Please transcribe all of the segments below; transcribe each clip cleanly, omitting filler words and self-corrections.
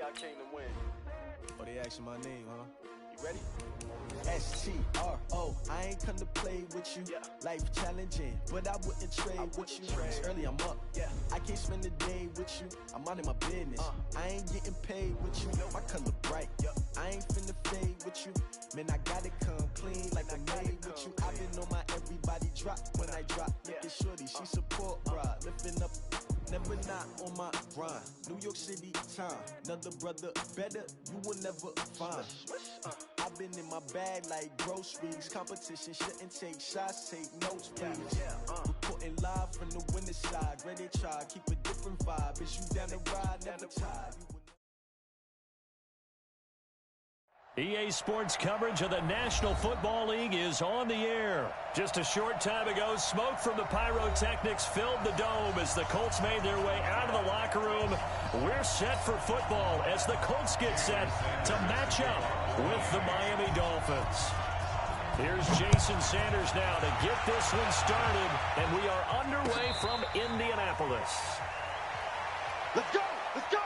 I came to win. Oh, they asking my name, huh? You ready? STRO, I ain't come to play with you. Yeah. Life challenging, but I wouldn't trade with you. It's early, I'm up. Yeah. I can't spend the day with you. I'm minding my business. I ain't getting paid with you. My color bright. I ain't finna fade with you. Man, I gotta come clean like I made with you. I've been on my everybody drop when I drop. Look at shorty, she support, bruh. Lifting up. Never not on my grind. New York City time. Another brother better, you will never find. I've been in my bag like groceries. Competition shouldn't take shots, take notes, please. Reporting live from the winning side. Ready to try, keep a different vibe. Is you down the ride, never tired. EA Sports coverage of the National Football League is on the air. Just a short time ago, smoke from the pyrotechnics filled the dome as the Colts made their way out of the locker room. We're set for football as the Colts get set to match up with the Miami Dolphins. Here's Jason Sanders now to get this one started, and we are underway from Indianapolis. Let's go! Let's go!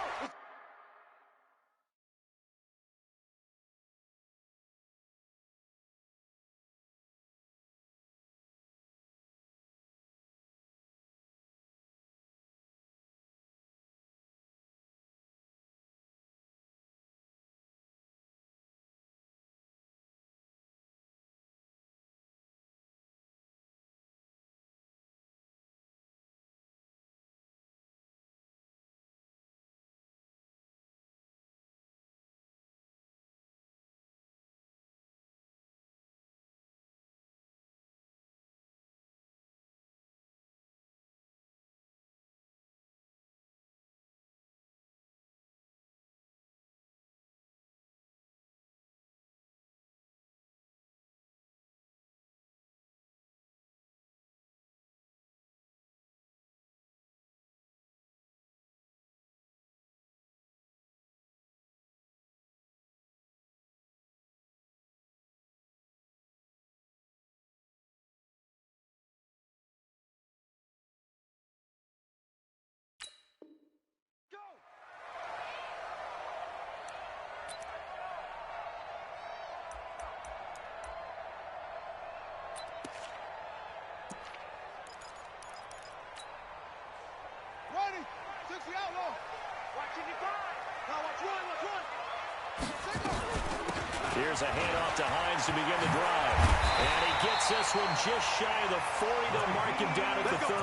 Here's a handoff to Hines to begin the drive. And he gets this one just shy of the 40 to mark him down at the 39.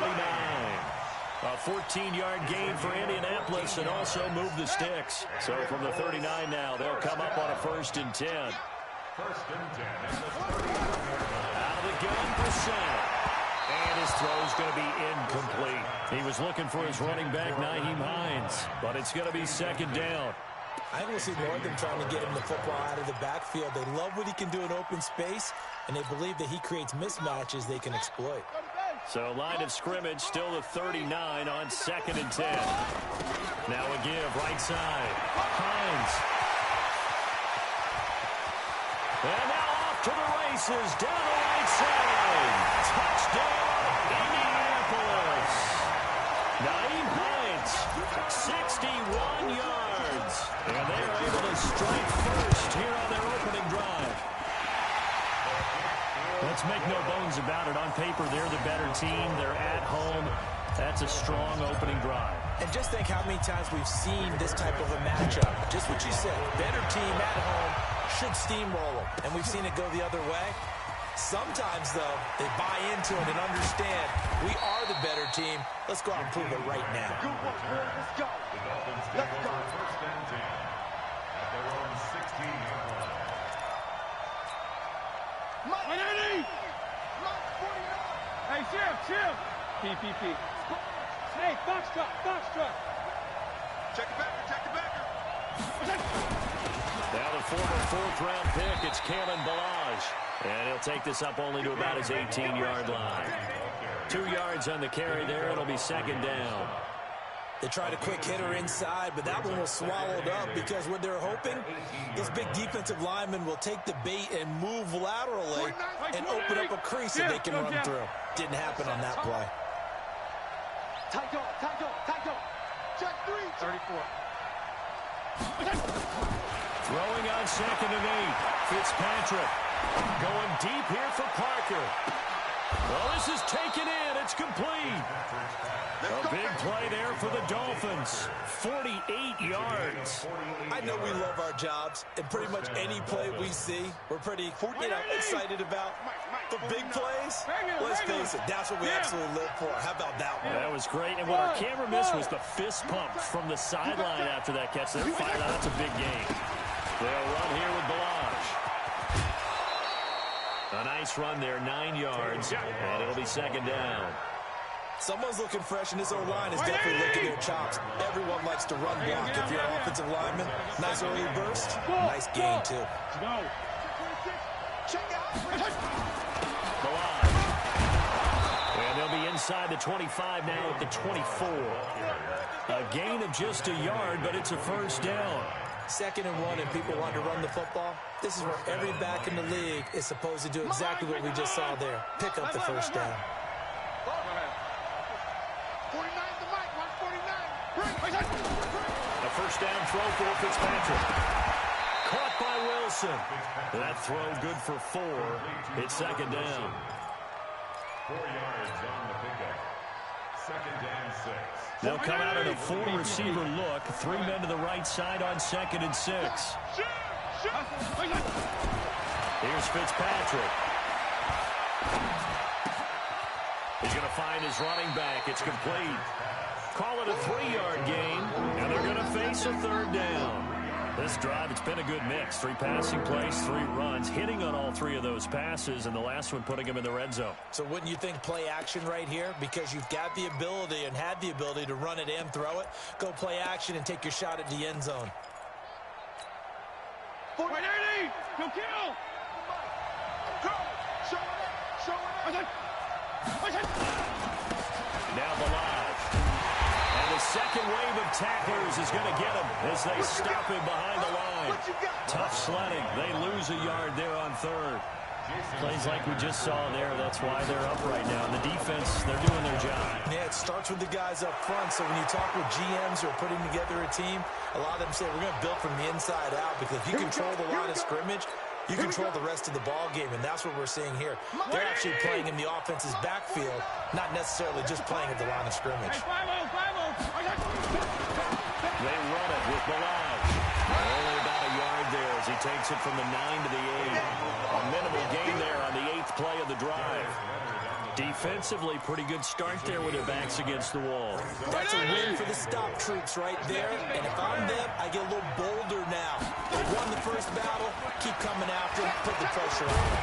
A 14-yard gain for Indianapolis and also move the sticks. So from the 39 now, they'll come up on a 1st and 10. 1st and 10. Out of the gun for Sam. And his throw's going to be incomplete. He was looking for his running back, Nyheim Hines, but it's going to be 2nd down. I think we'll see more of them trying to get him the football out of the backfield. They love what he can do in open space, and they believe that he creates mismatches they can exploit. So line of scrimmage still the 39 on 2nd and 10. Now a give right side. Hines. And now off to the races down the right side. Touchdown, Indianapolis. Nyheim Hines, 61 yards. And they are able to strike first here on their opening drive. Let's make no bones about it. On paper, they're the better team. They're at home. That's a strong opening drive. And just think how many times we've seen this type of a matchup. Just what you said. Better team at home should steamroll them. And we've seen it go the other way. Sometimes, though, they buy into it and understand we are the better team. Let's go out and prove it right now. Let's go. The Dolphins take over 1st and 10 at their own 16-yard line. Hey, chill. PPP. Hey, box truck. Check it back. Now the former 4th-round pick, it's Kalen Ballage. And he'll take this up only to about his 18-yard line. 2 yards on the carry there. It'll be 2nd down. They tried a quick hitter inside, but that one was swallowed up because what they're hoping, this big defensive lineman will take the bait and move laterally and open up a crease that they can run through. Didn't happen on that play. Tight go. Check 3. 34. Throwing on 2nd and 8. Fitzpatrick going deep here for Parker. Well, this is taken in. It's complete. A big play there for the Dolphins. 48 yards. I know we love our jobs, and pretty much any play we see, we're pretty, excited about. The big plays, let's face it, that's what we absolutely live for. How about that one? That was great. And what our camera missed was the fist pump from the sideline after that catch. They're fired out. That's a big game. They'll run here with Balazs. A nice run there, 9 yards, and it'll be 2nd down. Someone's looking fresh, and this O-line is definitely licking their chops. Everyone likes to run block. If you're an offensive lineman, nice early burst, nice gain, too. Balazs. And they'll be inside the 25 now at the 24. A gain of just a yard, but it's a 1st down. 2nd and 1, and people want to run the football. This is where every back in the league is supposed to do exactly what we just saw there. Pick up the 1st down. 49 the mic, 149. A 1st down throw for Fitzpatrick. Caught by Wilson. That throw good for 4. It's 2nd down. 4 yards on the pickup. 2nd and 6. They'll come out in a 4-receiver look. 3 men to the right side on 2nd and 6. Here's Fitzpatrick. He's going to find his running back. It's complete. Call it a 3-yard gain, and they're going to face a 3rd down. This drive, it's been a good mix. 3 passing plays, 3 runs, hitting on all 3 of those passes, and the last one putting him in the red zone. So wouldn't you think play action right here? Because you've got the ability and had the ability to run it and throw it. Go play action and take your shot at the end zone. 180! Go kill! Go! Show it! Now Balazs. And the second wave of tacklers is going to get him as they stop him behind the line. Tough sledding. They lose a yard there on 3rd. Plays like we just saw there. That's why they're up right now. And the defense, they're doing their job. Yeah, it starts with the guys up front. So when you talk with GMs who are putting together a team, a lot of them say we're going to build from the inside out, because if you control the line of scrimmage, you control the rest of the ball game, and that's what we're seeing here. They're actually playing in the offense's backfield, not necessarily just playing at the line of scrimmage. They run it with Balazs. Only about a yard there as he takes it from the 9 to the 8. A minimal gain there on the 8th play of the drive. Defensively, pretty good start there with their backs against the wall. That's a win for the stop troops right there. And if I'm them, I get a little bolder now. They won the first battle. Keep coming after them. Put the pressure on them.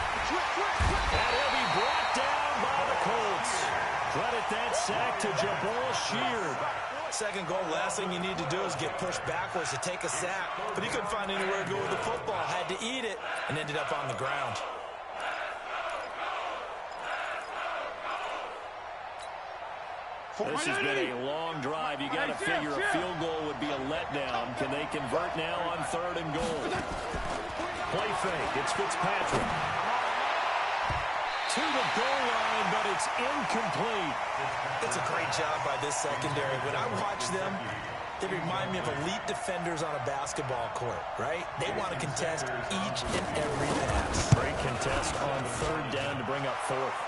And he'll be brought down by the Colts. Credit that sack to Jabal Sheard. 2nd goal, last thing you need to do is get pushed backwards to take a sack. But he couldn't find anywhere to go with the football. Had to eat it and ended up on the ground. This has been a long drive. You got to figure a field goal would be a letdown. Can they convert now on 3rd and goal? Play fake. It's Fitzpatrick. To the goal line, but it's incomplete. It's a great job by this secondary. When I watch them, they remind me of elite defenders on a basketball court, right? They want to contest each and every pass. Great contest on 3rd down to bring up 4th.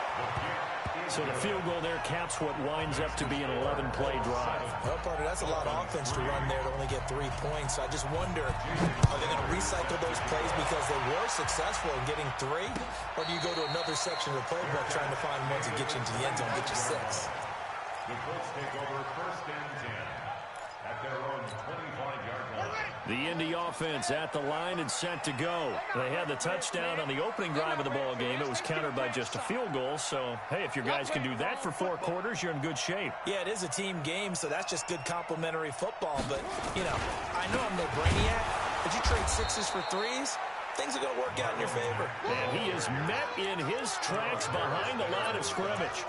So the field goal there caps what winds up to be an 11-play drive. Well, partner, that's a lot of offense to run there to only get 3 points. So I just wonder, are they going to recycle those plays because they were successful in getting 3? Or do you go to another section of the playbook trying to find ones that get you into the end zone, get you 6? The Colts take over 1st and 10 at their own 25-yard line. The Indy offense at the line and set to go. They had the touchdown on the opening drive of the ball game. It was countered by just a field goal. So, hey, if your guys can do that for 4 quarters, you're in good shape. Yeah, it is a team game, so that's just good complimentary football. But, you know, I know I'm no brainiac, but you trade 6s for 3s, things are going to work out in your favor. And he is met in his tracks behind the line of scrimmage.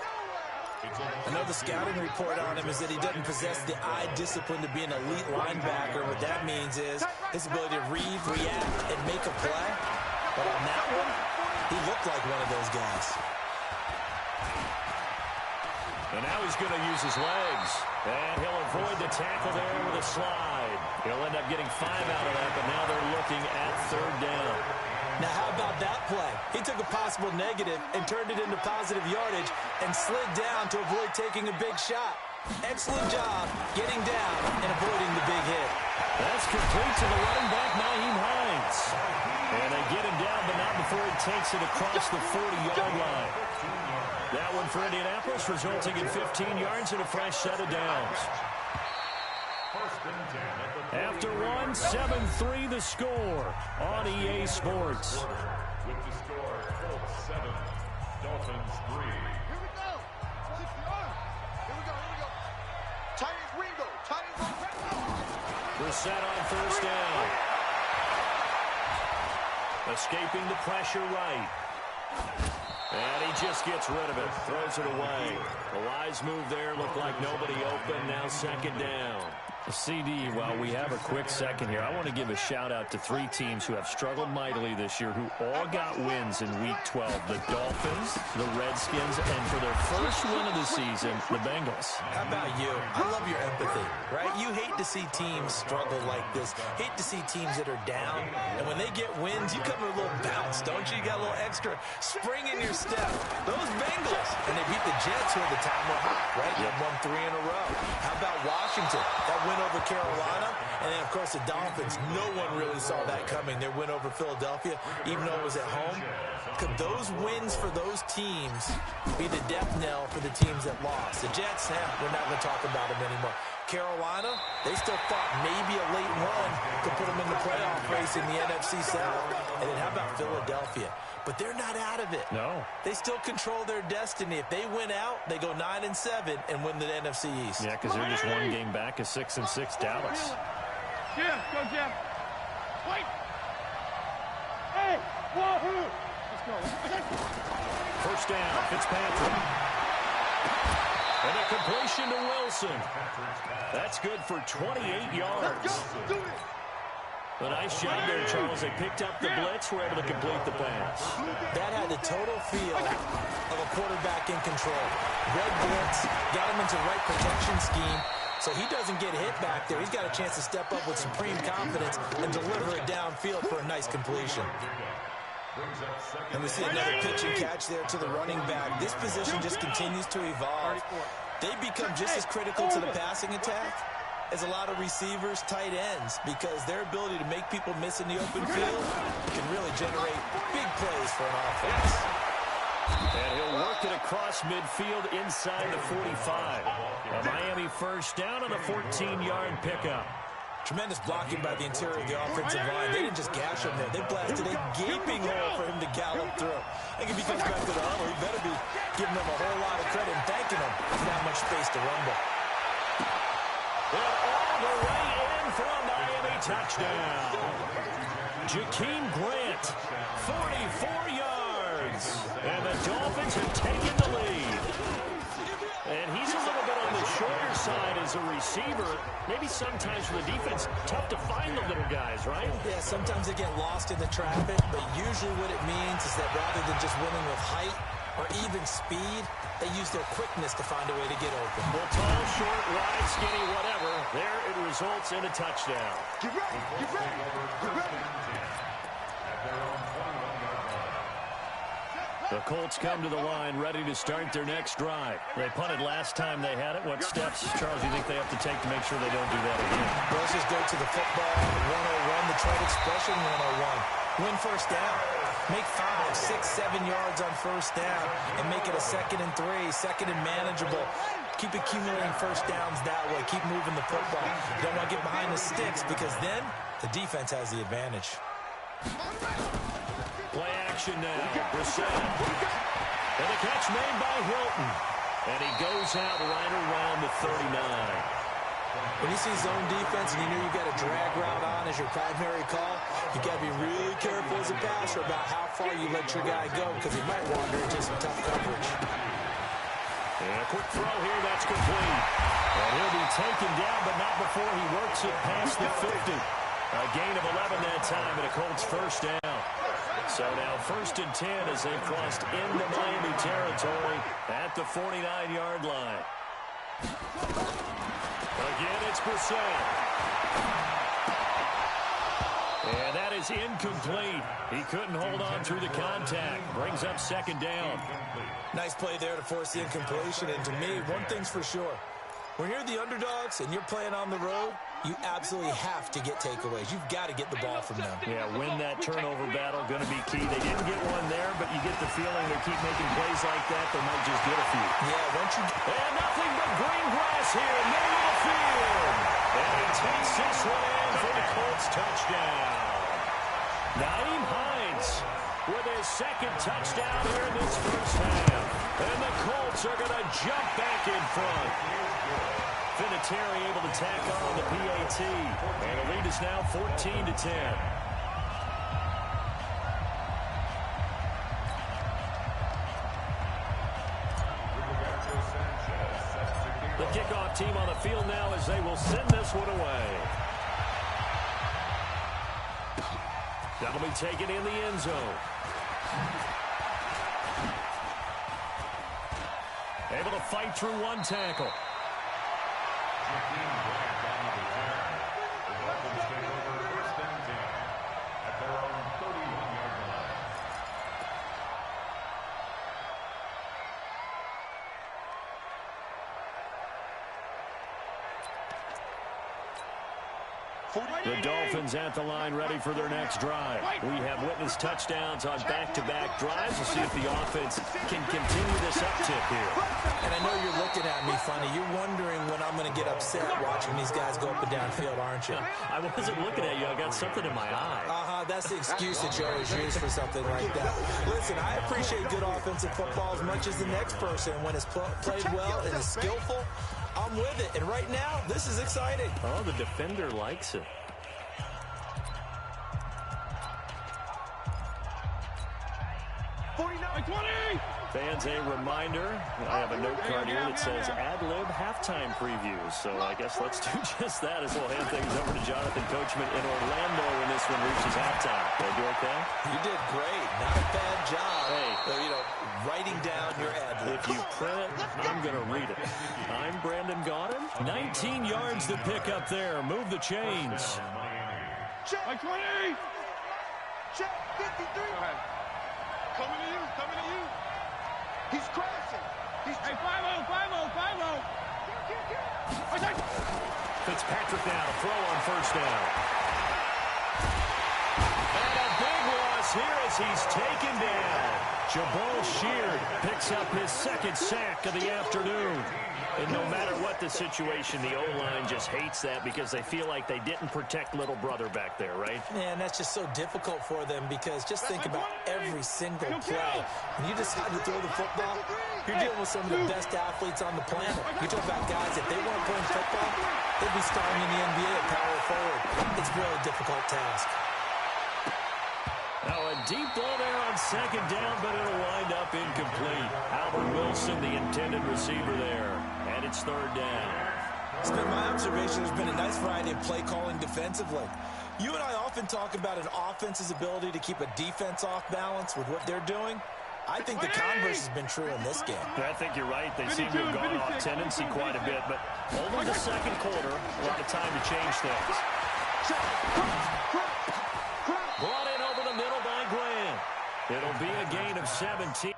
I know the scouting report on him is that he doesn't possess the eye discipline to be an elite linebacker. What that means is his ability to read, react, and make a play. But on that one, he looked like one of those guys. And now he's going to use his legs. And he'll avoid the tackle there with a slide. He'll end up getting 5 out of that, but now they're looking at 3rd down. Now, how about that play? He took a possible negative and turned it into positive yardage and slid down to avoid taking a big shot. Excellent job getting down and avoiding the big hit. That's complete to the running back, Nyheim Hines. And they get him down, but not before he takes it across the 40-yard line. That one for Indianapolis, resulting in 15 yards and a fresh set of downs. After one, 7-3 the score on EA Sports. With the score, Colts 7, Dolphins 3. Here we go. 60 yards. Here we go. Titans Ringo. We're set on 1st down. Escaping the pressure right. And he just gets rid of it. Throws it away. A wise move there. Looked like nobody open. Now 2nd down. CD, while we have a quick second here, I want to give a shout-out to 3 teams who have struggled mightily this year, who all got wins in Week 12. The Dolphins, the Redskins, and for their first win of the season, the Bengals. How about you? I love your empathy, right? You hate to see teams struggle like this. Hate to see teams that are down. And when they get wins, you come with a little bounce, don't you? You got a little extra spring in your step. Those Bengals, and they beat the Jets, who at the time were hot, right? You have won 3 in a row. How about Washington? That win over Carolina, and then, of course, the Dolphins. No one really saw that coming. Their win over Philadelphia, even though it was at home. Could those wins for those teams be the death knell for the teams that lost? The Jets, we're not going to talk about them anymore. Carolina, they still thought maybe a late run to put them in the playoff race in the NFC South. And then how about Philadelphia? But they're not out of it. No. They still control their destiny. If they win out, they go 9-7 and win the NFC East. Yeah, because they're just one game back of 6-6 Dallas. Jeff, go Jeff. Wait. Hey, wahoo. Let's go. 1st down, Fitzpatrick. And a completion to Wilson. That's good for 28 yards. A nice job there, Charles. They picked up the blitz, were able to complete the pass. That had the total feel of a quarterback in control. Red blitz, got him into the right protection scheme, so he doesn't get hit back there. He's got a chance to step up with supreme confidence and deliver it downfield for a nice completion. And we see another pitch and catch there to the running back. This position just continues to evolve. They become just as critical to the passing attack as a lot of receivers, tight ends, because their ability to make people miss in the open field can really generate big plays for an offense. And he'll work it across midfield inside the 45. A Miami 1st down on a 14-yard pickup. Tremendous blocking by the interior of the offensive line. They didn't just gash him there. They blasted a gaping hole for him to gallop through. I think if he comes back to the huddle, he better be giving them a whole lot of credit and thanking them for that much space to rumble. And all the way in for a Miami touchdown. Jakeem Grant, 44 yards. And the Dolphins have taken the lead. And he's a little bit on the shorter side as a receiver. Maybe sometimes for the defense, tough to find the little guys, right? Yeah, sometimes they get lost in the traffic, but usually what it means is that rather than just winning with height or even speed, they use their quickness to find a way to get open. Well, tall, short, wide, skinny, whatever. There it results in a touchdown. Get ready. Get ready. Get ready. At their own 21-yard line. The Colts come to the line ready to start their next drive. They punted last time they had it. What steps, Charles, do you think they have to take to make sure they don't do that again? Well, let's just go to the football 101, the trade expression 101. Win 1st down. Make 5, 6, 7 yards on 1st down and make it a 2nd and 3, 2nd and manageable. Keep accumulating 1st downs that way. Keep moving the football. You don't want to get behind the sticks because then the defense has the advantage. Play action now. Brissett. And the catch made by Hilton. And he goes out right around the 39. When you see zone defense and you know you've got a drag route on as your primary call, you got to be really careful as a passer about how far you let your guy go because he might wander into some tough coverage. And a quick throw here, that's complete. And he'll be taken down, but not before he works it past the 50. A gain of 11 that time, and a Colts 1st down. So now 1st and 10 as they've crossed into Miami territory at the 49-yard line. Again, it's Brissett. is incomplete. He couldn't hold on through the contact. Brings up second down. Nice play there to force the incompletion. And to me, one thing's for sure. When you're the underdogs and you're playing on the road, you absolutely have to get takeaways. You've got to get the ball from them. Yeah, win that turnover battle, going to be key. They didn't get one there, but you get the feeling they keep making plays like that, they might just get a few. Yeah, once you... And nothing but green grass here, middle of the field. And he takes this one in for the Colts touchdown. Nyheim Hines with his second touchdown here in this first half. And the Colts are going to jump back in front. Vinatieri able to tack on the PAT. And the lead is now 14-10. The kickoff team on the field now as they will send this one away. That'll be taken in the end zone. Able to fight through one tackle. The Dolphins take over first and 10 at their own 31-yard line. The Dolphins at the line ready for their next drive. We have witnessed touchdowns on back-to-back drives. We'll see if the offense can continue this uptick here. And I know you're looking at me funny. You're wondering when I'm going to get upset watching these guys go up and down field, aren't you? I wasn't looking at you. I got something in my eye. That's the excuse that you always use for something like that. Listen, I appreciate good offensive football as much as the next person. When it's played well and is skillful, I'm with it. And right now, this is exciting. Oh, the defender likes it. Fans, a reminder, I have a note card here that says ad-lib halftime previews. So I guess let's do just that as we'll hand things over to Jonathan Coachman in Orlando when this one reaches halftime. Did I do okay? You did great. Not a bad job. Hey. Writing down your ad-lib. If you print it, I'm going to read it. I'm Brandon Gaudin. 19 yards to pick up there. Move the chains. Check. 20. Check. 53. Go ahead. Coming to you. He's crashing. Hey, 5-0. Fitzpatrick now to throw on first down. And a big loss here as he's taken down. Jabal Sheard picks up his second sack of the afternoon. And no matter what the situation, the O-line just hates that because they feel like they didn't protect little brother back there, right? Yeah, and that's just so difficult for them because just think about every single play. When you decide to throw the football, you're dealing with some of the best athletes on the planet. You're talking about guys, if they weren't playing football, they'd be starting in the NBA at power forward. It's a really difficult task. Now a deep ball there on second down, but it'll wind up incomplete. Albert Wilson, the intended receiver there. And it's third down. It's been my observation there's been a nice variety of play calling defensively. You and I often talk about an offense's ability to keep a defense off balance with what they're doing. I think the converse has been true in this game. I think you're right. They seem to have gone off tendency quite a bit, but only the second quarter, a lot of time to change things. Brought in over the middle by Grant. It'll be a gain of 17.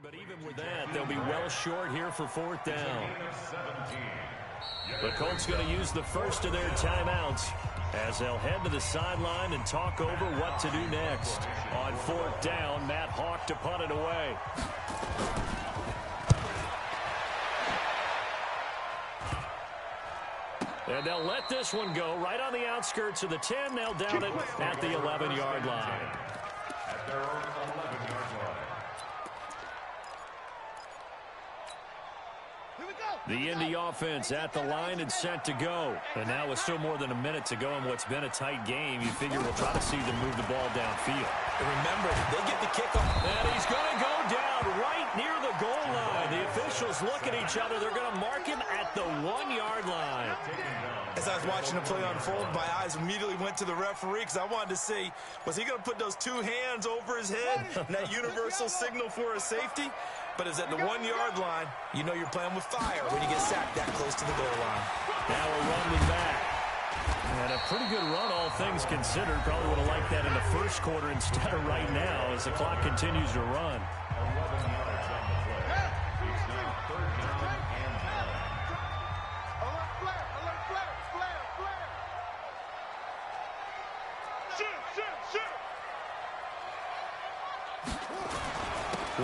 But even with that, they'll be well short here for fourth down. The Colts going to use the first of their timeouts as they'll head to the sideline and talk over what to do next. On fourth down, Matt Hawk to punt it away. And they'll let this one go right on the outskirts of the 10. They'll down it at the 11-yard line. At their own 11-yard line. The Indy offense at the line and set to go. And now with still more than a minute to go in what's been a tight game, you figure we'll try to see them move the ball downfield. And remember, they get the kickoff. And he's going to go down right near the goal line. The officials look at each other. They're going to mark him at the 1-yard line. As I was watching the play unfold, my eyes immediately went to the referee because I wanted to see, was he going to put those two hands over his head and that universal signal for a safety? But it's at the 1-yard line. You know you're playing with fire when you get sacked that close to the goal line. Now a run with Matt. And a pretty good run, all things considered. Probably would have liked that in the first quarter instead of right now as the clock continues to run. 11 yards on the play. It's now 3rd down and 9. Alert flare, alert flare, flare, flare. Shoot, shoot, shoot.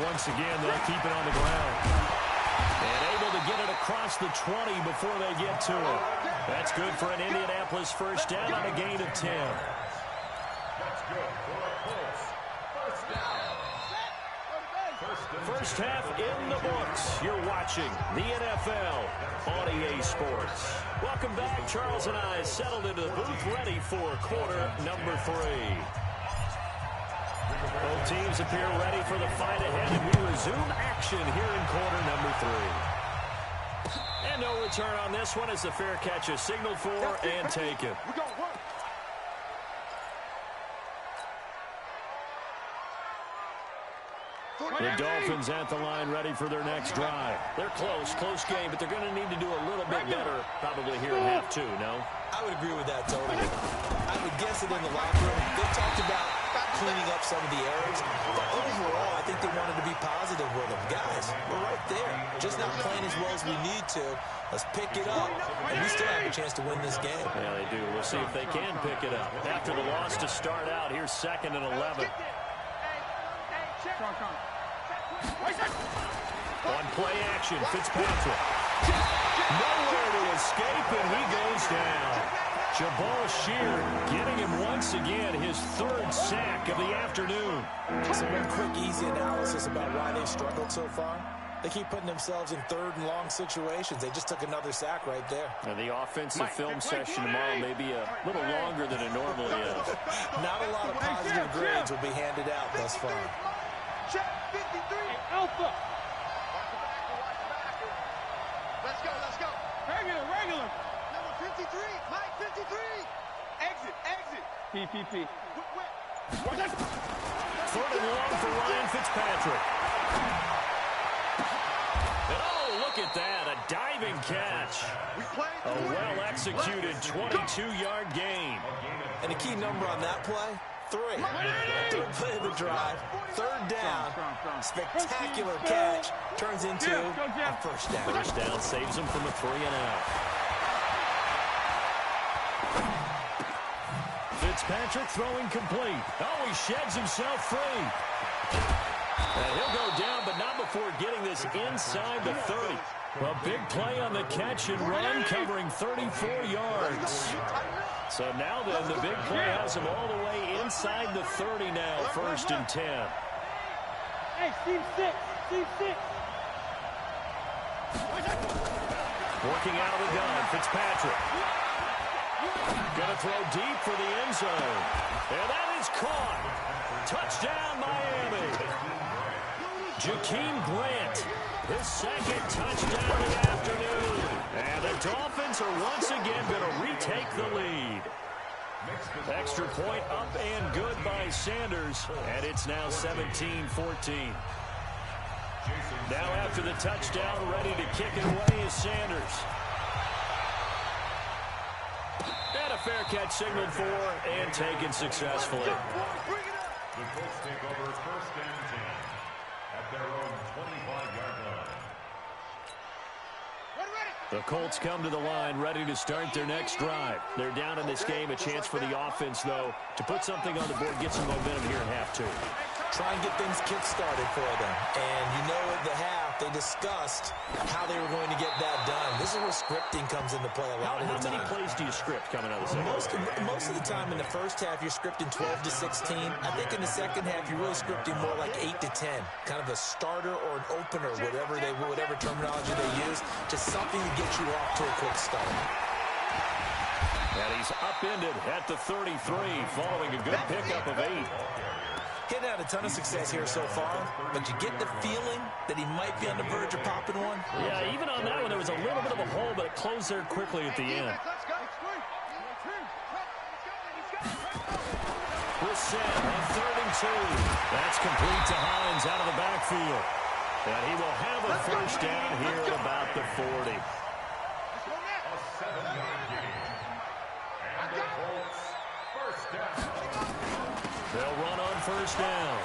Once again, they'll keep it on the ground. And able to get it across the 20 before they get to it. That's good for an Indianapolis first down on a gain of 10. That's good for the Colts. First down. First half in the books. You're watching the NFL on EA Sports. Welcome back. Charles and I settled into the booth ready for quarter number 3. Both teams appear ready for the fight ahead, and we resume action here in quarter number 3. And no return on this one as the fair catch is signaled for and taken. We're going to work. The Dolphins at the line ready for their next drive. They're close game, but they're going to need to do a little bit better probably here in half 2, no? I would agree with that totally. I would guess that in the locker room, they talked about cleaning up some of the errors. But overall, I think they wanted to be positive with them. Guys, we're right there. Just not playing as well as we need to. Let's pick it up, and we still have a chance to win this game. Yeah, they do. We'll see if they can pick it up. After the loss to start out, here's 2nd and 11. On play action, Fitzpatrick. Nowhere to escape, and he goes down. Jabal Sheard getting him once again, his 3rd sack of the afternoon. Some quick, easy analysis about why they've struggled so far. They keep putting themselves in 3rd and long situations. They just took another sack right there. And the offensive film session tomorrow may be a little longer than it normally is. Not a lot of positive grades will be handed out thus far. Check 53. Alpha. Let's go, let's go. Regular. Number 53, Mike 53. Exit. PPP. Wait. 3rd and long for Ryan Fitzpatrick. And oh, look at that, a diving catch. A well-executed 22-yard gain. And a key number on that play, 3. 3rd play of the drive, 3rd down, spectacular catch, turns into a first down. First down saves him from a 3-and-out. Fitzpatrick throwing complete. Oh, he sheds himself free. And he'll go down, but not before getting this inside the 30. A big play on the catch and run, covering 34 yards. So now then, the big play has him all the way inside the 30 now, 1st and 10. Hey, Steve 6. Working out of the gun, Fitzpatrick. Gonna throw deep for the end zone. And that is caught. Touchdown, Miami. Jakeem Grant, his 2nd touchdown of the afternoon. And the Dolphins are once again going to retake the lead. Extra point up and good by Sanders. And it's now 17-14. Now after the touchdown, ready to kick it away is Sanders. And a fair catch signaled for and taken successfully. The Colts take over 1st and 10 at their own 25-yard line. The Colts come to the line ready to start their next drive. They're down in this game. A chance for the offense, though, to put something on the board, get some momentum here in half 2. Try and get things kick-started for them. And you know at the half, they discussed how they were going to get that done. This is where scripting comes into play a lot of the time. How many plays do you script coming out of the second? Most of the time in the first half, you're scripting 12 to 16. I think in the second half, you're really scripting more like 8 to 10. Kind of a starter or an opener, whatever terminology they use. Just something to get you off to a quick start. And he's upended at the 33, following a good pickup of 8. Getting had a ton of success here so far, but you get the feeling that he might be on the verge of popping one. Yeah, even on that one, there was a little bit of a hole, but it closed there quickly at the end. We're set on 3rd and 2. That's complete to Hines out of the backfield. And he will have a first down here at about the 40. A 7-yard gain. And the Colts, first down. They'll run on first down.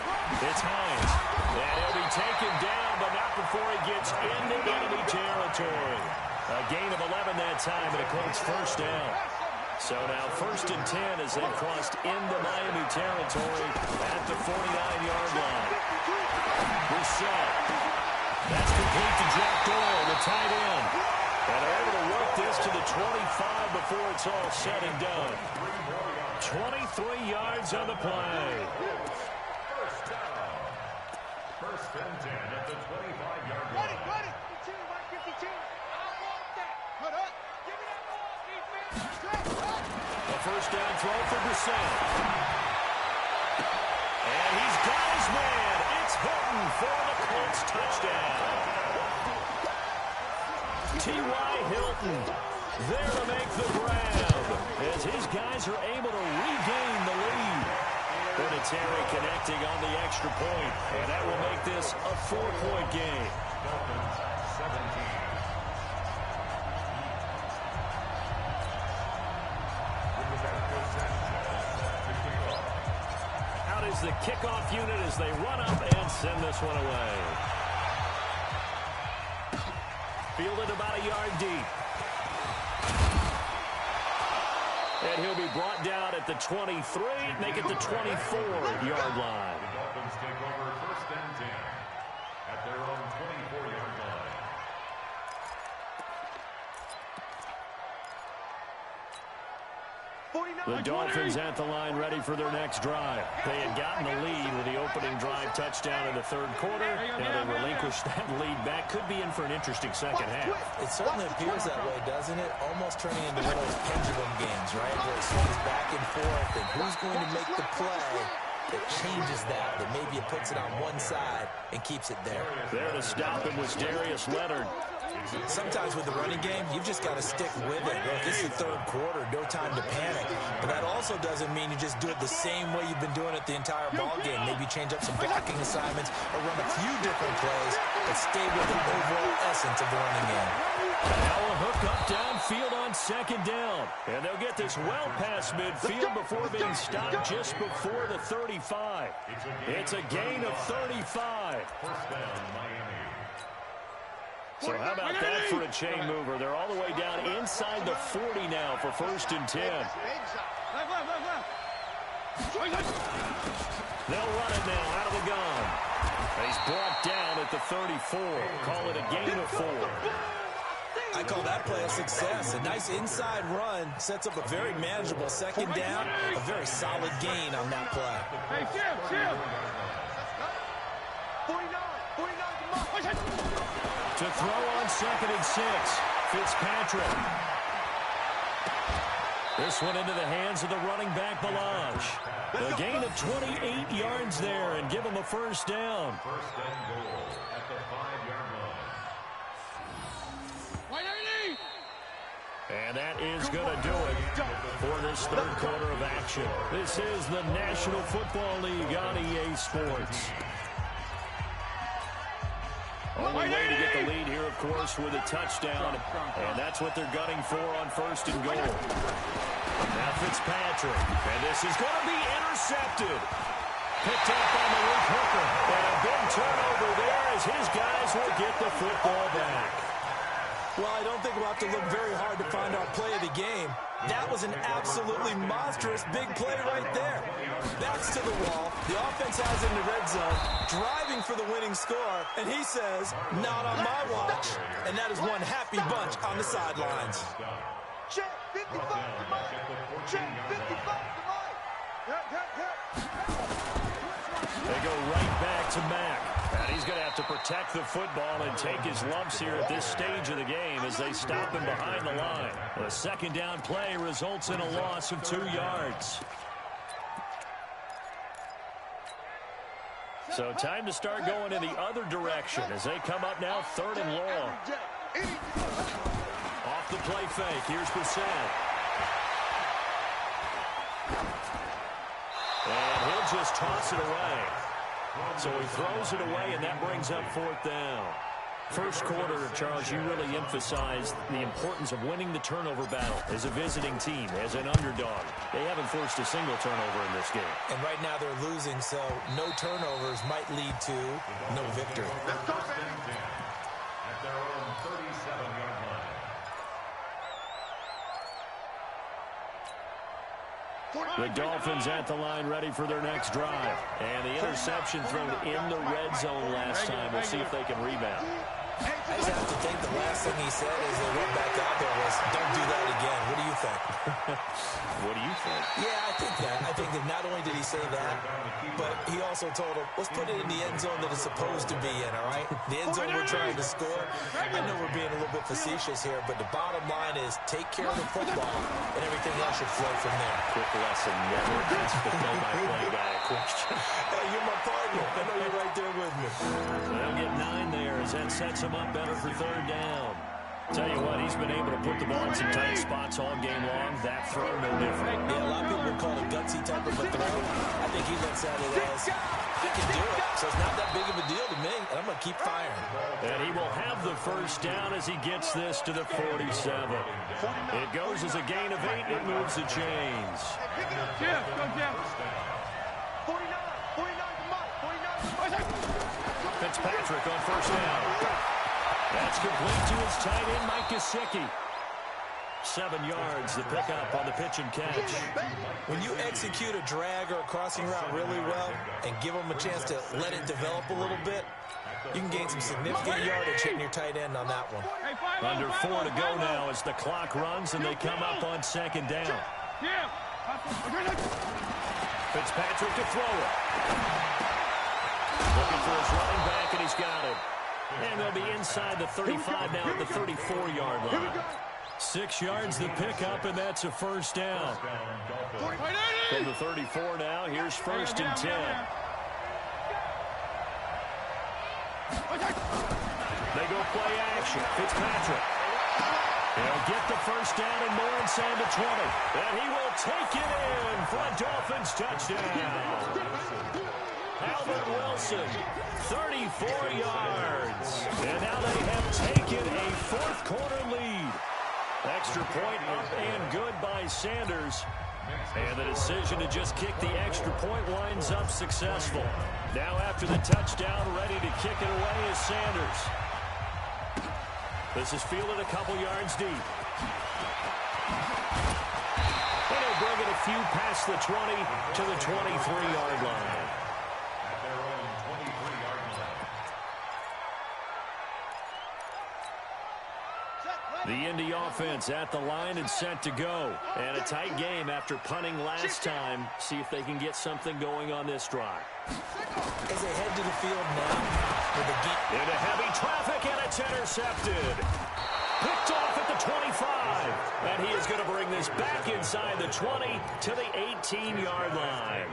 It's Hines. And he'll be taken down, but not before he gets into enemy territory. A gain of 11 that time, and a Colts first down. So now 1st and 10 as they've crossed into Miami territory at the 49-yard line. Reset. That's complete to Jack Doyle, the tight end. And they're able to work this to the 25 before it's all said and done. 23 yards on the play. First down. 1st and 10 at the 25-yard line. Ready. 52. I want that. Put up. Give me that ball, defense. A first down throw for Brissett. And he's got his man. It's Hilton for the Colts touchdown. T.Y. Hilton there to make the grab as his guys are able to regain the lead. Terry connecting on the extra point, and that will make this a 4-point game. Dolphins 17. Out is the kickoff unit as they run up and send this one away. Fielded about a yard deep. And he'll be brought down at the 23, make it the 24-yard line. The Dolphins take over 1st and 10 at their own 24-yard line. The Dolphins at the line ready for their next drive. They had gotten the lead with the opening drive touchdown in the 3rd quarter. Now they relinquished that lead back. Could be in for an interesting second half. It certainly appears that way, doesn't it? Almost turning into one of those pendulum games, right? Where it swings back and forth, and who's going to make the play that changes that maybe it puts it on one side and keeps it there. There to stop him was Darius Leonard. Sometimes with the running game, you've just got to stick with it. Look, this is the 3rd quarter, no time to panic. But that also doesn't mean you just do it the same way you've been doing it the entire ball game. Maybe change up some blocking assignments or run a few different plays, but stay with the overall essence of the running game. Now a hook up downfield on 2nd down. And they'll get this well past midfield before being stopped just before the 35. It's a gain of 35. 1st down, Miami. So how about that for a chain mover? They're all the way down inside the 40 now for 1st and 10. They'll run it now out of the gun. He's brought down at the 34. Call it a gain of 4. I call that play a success. A nice inside run sets up a very manageable 2nd down. A very solid gain on that play. Hey, chill. 49, To throw on 2nd and 6. Fitzpatrick. This one into the hands of the running back, Balaj. A gain of 28 yards there and give him a 1st down. 1st and goal at the 5-yard line. And that is going to do it for this 3rd quarter of action. This is the National Football League on EA Sports. Only way to get the lead here, of course, with a touchdown. And that's what they're gunning for on 1st and goal. Now Fitzpatrick. And this is going to be intercepted. Picked up on the weak hooker. And a big turnover there as his guys will get the football back. Well, I don't think we'll have to look very hard to find our play of the game. That was an absolutely monstrous big play right there. Backs to the wall. The offense has it in the red zone, driving for the winning score, and he says, not on my watch. And that is one happy bunch on the sidelines. check 55 to Mike. Check 55 to Mike. They go right back to Mack. And he's going to have to protect the football and take his lumps here at this stage of the game as they stop him behind the line. The 2nd down play results in a loss of 2 yards. So time to start going in the other direction as they come up now 3rd and long. Off the play fake. Here's Brissett. And he'll just toss it away. So he throws it away, and that brings up 4th down. First quarter, Charles, you really emphasized the importance of winning the turnover battle as a visiting team, as an underdog. They haven't forced a single turnover in this game. And right now they're losing, so no turnovers might lead to no victory. At their own 37-yard line. The Dolphins at the line ready for their next drive. And the interception thrown in the red zone last time. We'll see if they can rebound. I just have to think the last thing he said as they went back out there was, don't do that again. What do you think? What do you think? Yeah, I think that. I think that not only did he say that, but he also told him, let's put it in the end zone that it's supposed to be in, all right? The end zone we're trying to score. I know we're being a little bit facetious here, but the bottom line is take care of the football, and everything else should flow from there. Quick lesson, never ask the play-by-play guy a question. Hey, you're my partner. I know you're right there with me. They'll get 9 there as that sets him up better for 3rd down. Tell you what, he's been able to put the ball in some tight spots all game long. That throw, no different. Yeah, a lot of people would call it a gutsy type of a throw. I think he looks at it as, I can do it. So it's not that big of a deal to me, and I'm going to keep firing. And he will have the first down as he gets this to the 47. It goes as a gain of 8. It moves the chains. Jeff, go Jeff. 49, 49, Fitzpatrick on first down. That's complete to his tight end, Mike Gesicki. 7 yards, the pickup on the pitch and catch. When you execute a drag or a crossing route really well and give them a chance to let it develop a little bit, you can gain some significant yardage hitting your tight end on that one. Under 4 to go now as the clock runs and they come up on 2nd down. Fitzpatrick to throw it. Looking for his running back, and he's got it. And they'll be inside the 35 now at the 34-yard line. 6 yards the pickup, and that's a first down. From the 34 now, here's 1st and 10. They go play action. Fitzpatrick. He'll get the first down and more inside the 20. And he will take it in for a Dolphins touchdown. Albert Wilson, 34 yards. And now they have taken a 4th quarter lead. Extra point up and good by Sanders. And the decision to just kick the extra point winds up successful. Now after the touchdown, ready to kick it away is Sanders. This is fielded a couple yards deep. And he'll bring it a few past the 20 to the 23-yard line. At their own 23-yard line. The Indy offense at the line and set to go. And a tight game after punting last time. See if they can get something going on this drive. As they head to the field now, with the into heavy traffic, and it's intercepted. Picked off at the 25. And he is going to bring this back inside the 20 to the 18-yard line.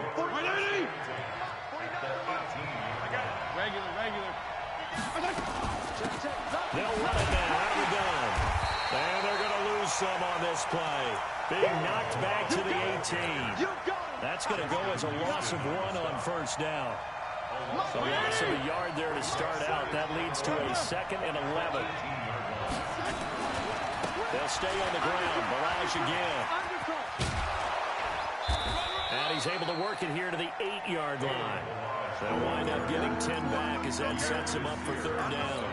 Regular. They'll run it now out of the gun. And they're going to lose some on this play. Being knocked back to the 18. That's going to go as a loss of 1 on first down. So a loss of a yard there to start out. That leads to a 2nd and 11. They'll stay on the ground. Barrage again. And he's able to work it here to the 8-yard line. They'll wind up getting 10 back as that sets him up for 3rd down.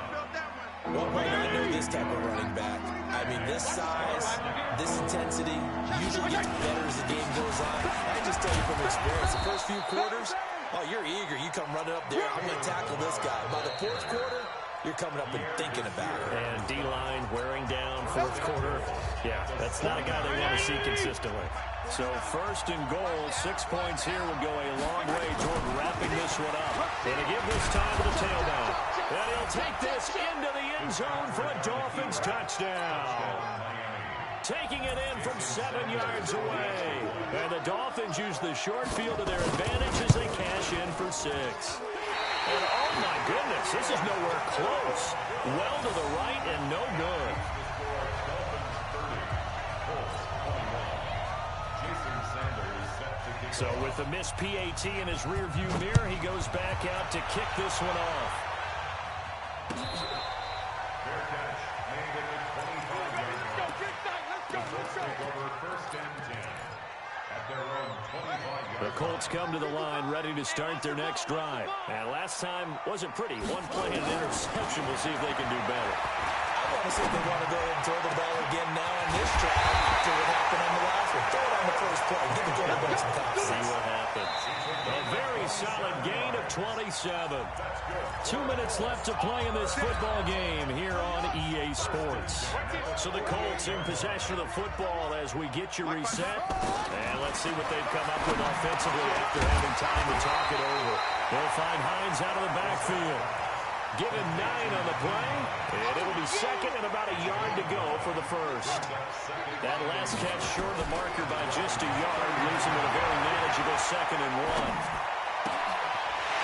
Well, I know this type of running back. I mean, this size, this intensity usually gets better as the game goes on. I just tell you from experience, the first few quarters, oh, you're eager. You come running up there. I'm going to tackle this guy. By the 4th quarter, you're coming up and thinking about it. And D-line wearing down 4th quarter. Yeah, that's not a guy they want to see consistently. So 1st and goal, 6 points here would go a long way toward wrapping this one up. Going to give this time to the tailback. And he'll take this into the end zone for a Dolphins touchdown. Taking it in from 7 yards away. And the Dolphins use the short field to their advantage as they cash in for 6. And oh my goodness, this is nowhere close. Well to the right and no good. So with the missed PAT in his rearview mirror, he goes back out to kick this one off. Fair catch made at the 25-yard line. The Colts take over 1st and 10 at their own 25-yard line. The Colts come to the line ready to start their next drive. And last time wasn't pretty. One play and an interception. We'll see if they can do better. I want to see if they want to go ahead and throw the ball again now in this drive after what happened on the last one. Throw it on the first play. Give the quarterback some confidence. See what happens. A very solid gain of 27. 2 minutes left to play in this football game here on EA Sports. So the Colts in possession of the football as we get you reset. And let's see what they've come up with offensively after having time to talk it over. They'll find Hines out of the backfield. Give him 9 on the play, and it'll be second and about a yard to go for the first. That last catch short of the marker by just a yard, leaves him with a very manageable 2nd and 1.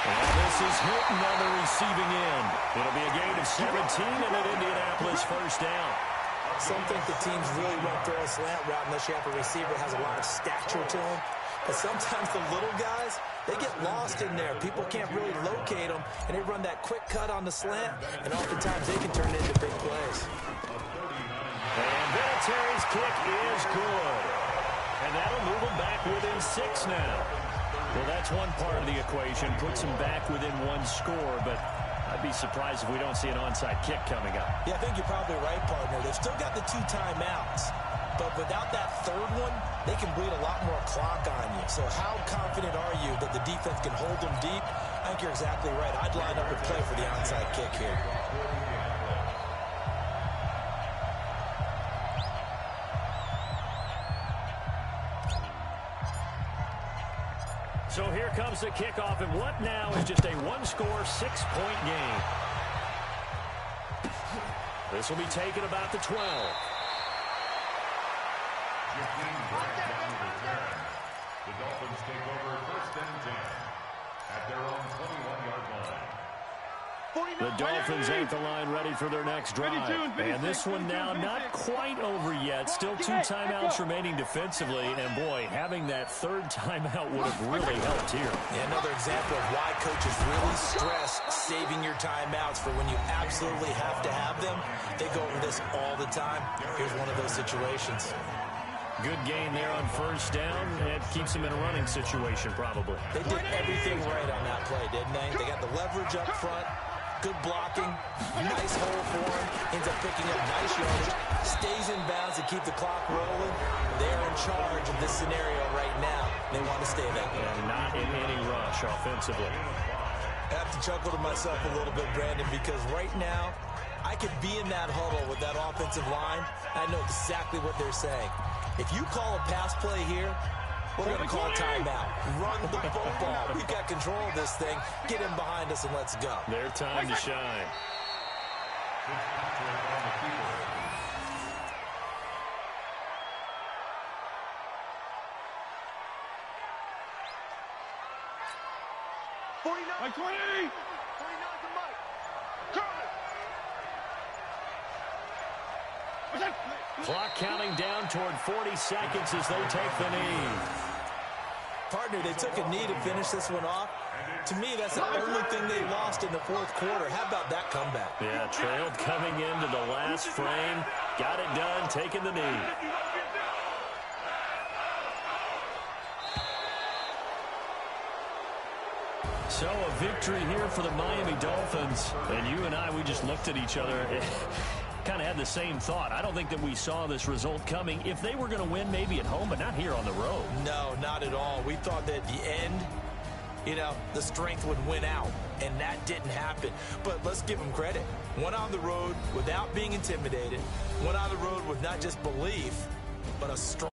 And this is Hilton on the receiving end. It'll be a gain of 17 and an Indianapolis first down. Some think the teams really won't throw a slant route unless you have a receiver that has a lot of stature to him. But sometimes the little guys, they get lost in there. People can't really locate them, and they run that quick cut on the slant, and oftentimes they can turn it into big plays. And Vinatieri's kick is good. And that'll move them back within 6 now. Well, that's one part of the equation, puts them back within 1 score, but I'd be surprised if we don't see an onside kick coming up. Yeah, I think you're probably right, partner. They've still got the 2 timeouts. But without that 3rd one, they can bleed a lot more clock on you. So how confident are you that the defense can hold them deep? I think you're exactly right. I'd line up and play for the onside kick here. So here comes the kickoff, and what now is just a 1-score, 6-point game. This will be taken about the 12. 15 dragged down to return. The Dolphins take over 1st and 10 at their own 21-yard line. The Dolphins at the line ready for their next drive. And this one now not quite over yet. Still 2 timeouts remaining defensively. And, boy, having that 3rd timeout would have really helped here. Yeah, another example of why coaches really stress saving your timeouts for when you absolutely have to have them. They go over this all the time. Here's one of those situations. Good gain there on 1st down. It keeps them in a running situation, probably. They did everything right on that play, didn't they? They got the leverage up front. Good blocking, nice hole for him, ends up picking up nice yardage, stays in bounds to keep the clock rolling. They're in charge of this scenario right now. They want to stay that way. And not in any rush offensively. I have to chuckle to myself a little bit, Brandon, because right now I could be in that huddle with that offensive line. I know exactly what they're saying. If you call a pass play here, we're going to call timeout. Run the football. We've got control of this thing. Get him behind us and let's go. Their time to shine. Like 20! 49 to Mike. Clock counting down toward 40 seconds as they take the knee. Partner, they took a knee to finish this one off. To me, that's the only thing they lost in the 4th quarter. How about that comeback? Yeah, trailed coming into the last frame. Got it done, taking the knee. So a victory here for the Miami Dolphins. And you and I, we just looked at each other. Kind of had the same thought. I don't think that we saw this result coming. If they were going to win, maybe at home, but not here on the road. No, not at all. We thought that at the end, you know, the strength would win out, and that didn't happen. But let's give them credit. Went on the road without being intimidated. Went on the road with not just belief, but a strong